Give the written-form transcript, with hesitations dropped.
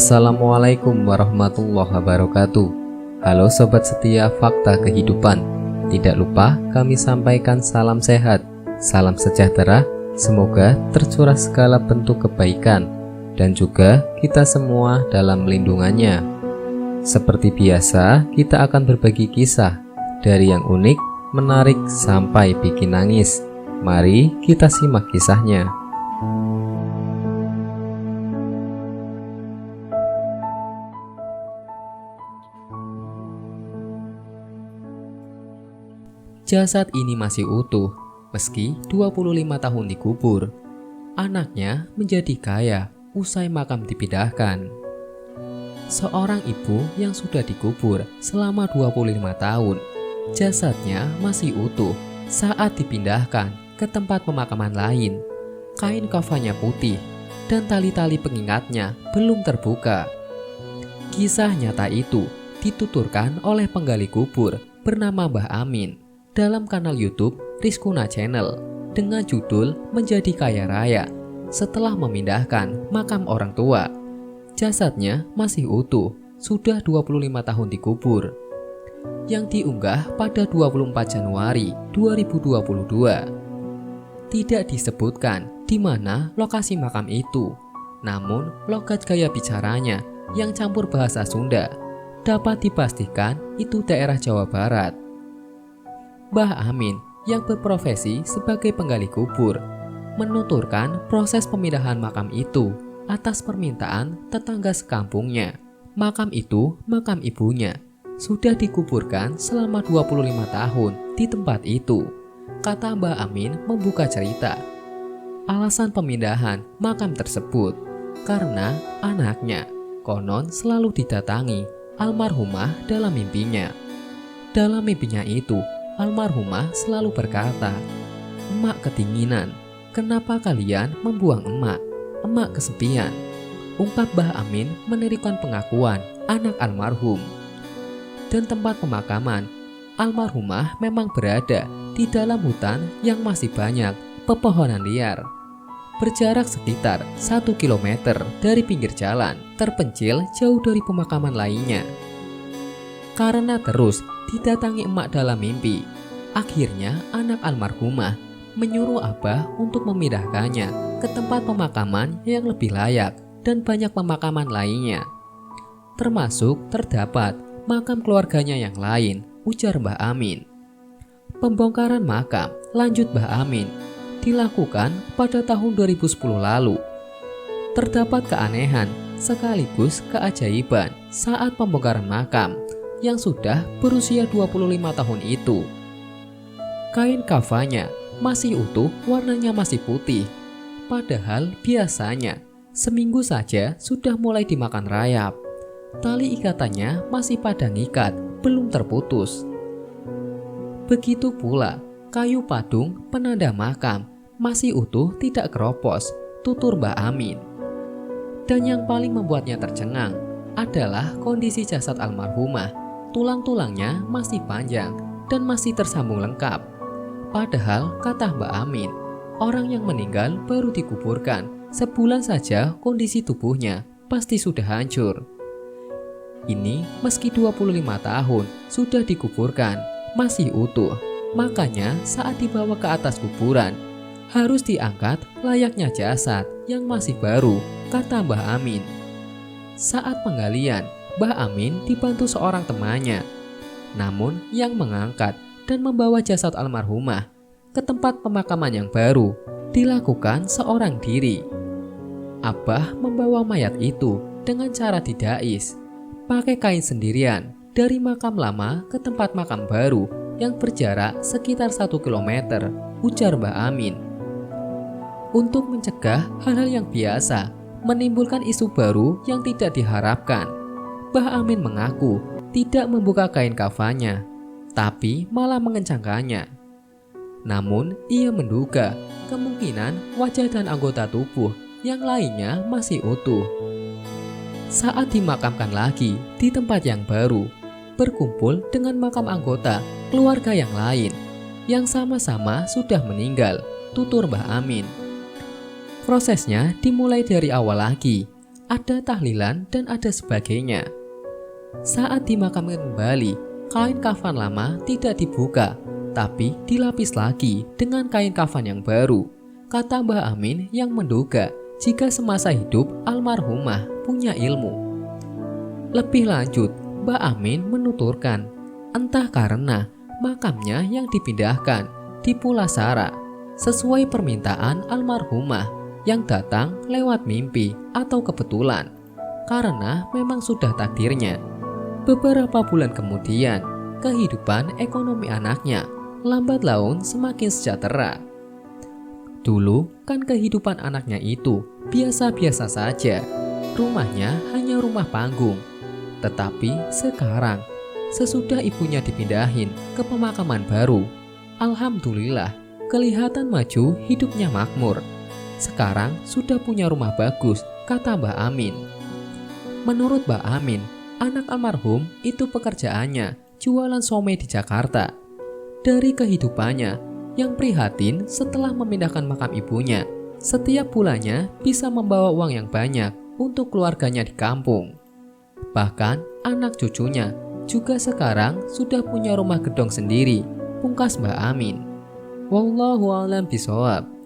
Assalamualaikum warahmatullahi wabarakatuh. Halo sobat setia Fakta Kehidupan. Tidak lupa kami sampaikan salam sehat, salam sejahtera. Semoga tercurah segala bentuk kebaikan dan juga kita semua dalam lindungannya. Seperti biasa, kita akan berbagi kisah dari yang unik, menarik sampai bikin nangis. Mari kita simak kisahnya. Jasad ini masih utuh, meski 25 tahun dikubur. Anaknya menjadi kaya usai makam dipindahkan. Seorang ibu yang sudah dikubur selama 25 tahun, jasadnya masih utuh saat dipindahkan ke tempat pemakaman lain. Kain kafannya putih dan tali-tali pengingatnya belum terbuka. Kisah nyata itu dituturkan oleh penggali kubur bernama Mbah Amin dalam kanal YouTube Rizkuna Channel dengan judul Menjadi Kaya Raya setelah memindahkan makam orang tua. Jasadnya masih utuh, sudah 25 tahun dikubur. Yang diunggah pada 24 Januari 2022. Tidak disebutkan di mana lokasi makam itu, namun logat gaya bicaranya yang campur bahasa Sunda dapat dipastikan itu daerah Jawa Barat. Mbah Amin yang berprofesi sebagai penggali kubur menuturkan proses pemindahan makam itu atas permintaan tetangga sekampungnya. Makam itu makam ibunya, sudah dikuburkan selama 25 tahun di tempat itu, kata Mbah Amin membuka cerita. Alasan pemindahan makam tersebut karena anaknya konon selalu didatangi almarhumah dalam mimpinya. Dalam mimpinya itu, almarhumah selalu berkata, "Emak kedinginan, kenapa kalian membuang emak? Emak kesepian." Ungkap Mbah Amin menerikan pengakuan anak almarhum. Dan tempat pemakaman almarhumah memang berada di dalam hutan yang masih banyak pepohonan liar. Berjarak sekitar 1 km dari pinggir jalan, terpencil jauh dari pemakaman lainnya. Karena terus didatangi emak dalam mimpi, akhirnya anak almarhumah menyuruh abah untuk memindahkannya ke tempat pemakaman yang lebih layak dan banyak pemakaman lainnya. Termasuk terdapat makam keluarganya yang lain, ujar Mbah Amin. Pembongkaran makam, lanjut Mbah Amin, dilakukan pada tahun 2010 lalu. Terdapat keanehan sekaligus keajaiban saat pembongkaran makam yang sudah berusia 25 tahun itu. Kain kafannya masih utuh, warnanya masih putih. Padahal biasanya seminggu saja sudah mulai dimakan rayap. Tali ikatannya masih pada ngikat, belum terputus. Begitu pula kayu padung penanda makam masih utuh, tidak keropos, tutur Mbah Amin. Dan yang paling membuatnya tercengang adalah kondisi jasad almarhumah. Tulang-tulangnya masih panjang dan masih tersambung lengkap. Padahal kata Mbah Amin, orang yang meninggal baru dikuburkan, sebulan saja kondisi tubuhnya pasti sudah hancur. Ini meski 25 tahun sudah dikuburkan, masih utuh. Makanya saat dibawa ke atas kuburan, harus diangkat layaknya jasad yang masih baru, kata Mbah Amin. Saat penggalian, Mbah Amin dibantu seorang temannya. Namun yang mengangkat dan membawa jasad almarhumah ke tempat pemakaman yang baru dilakukan seorang diri. Abah membawa mayat itu dengan cara didais, pakai kain sendirian dari makam lama ke tempat makam baru yang berjarak sekitar 1 km, ujar Mbah Amin. Untuk mencegah hal-hal yang biasa menimbulkan isu baru yang tidak diharapkan, Mbah Amin mengaku tidak membuka kain kafannya, tapi malah mengencangkannya. Namun ia menduga kemungkinan wajah dan anggota tubuh yang lainnya masih utuh. Saat dimakamkan lagi di tempat yang baru, berkumpul dengan makam anggota keluarga yang lain yang sama-sama sudah meninggal, tutur Mbah Amin. Prosesnya dimulai dari awal lagi. ada tahlilan dan ada sebagainya. Saat dimakamkan kembali, kain kafan lama tidak dibuka, tapi dilapis lagi dengan kain kafan yang baru, kata Mbah Amin yang menduga jika semasa hidup almarhumah punya ilmu. Lebih lanjut, Mbah Amin menuturkan, entah karena makamnya yang dipindahkan di Pulasara sesuai permintaan almarhumah yang datang lewat mimpi atau kebetulan, karena memang sudah takdirnya. Beberapa bulan kemudian, kehidupan ekonomi anaknya lambat laun semakin sejahtera. Dulu kan kehidupan anaknya itu biasa-biasa saja. Rumahnya hanya rumah panggung. Tetapi sekarang, sesudah ibunya dipindahin ke pemakaman baru, alhamdulillah kelihatan maju, hidupnya makmur. Sekarang sudah punya rumah bagus, kata Mbah Amin. Menurut Mbah Amin, anak almarhum itu pekerjaannya jualan somai di Jakarta. Dari kehidupannya yang prihatin setelah memindahkan makam ibunya, setiap bulannya bisa membawa uang yang banyak untuk keluarganya di kampung. Bahkan anak cucunya juga sekarang sudah punya rumah gedong sendiri, pungkas Mbah Amin. Wallahu a'lam bishawab.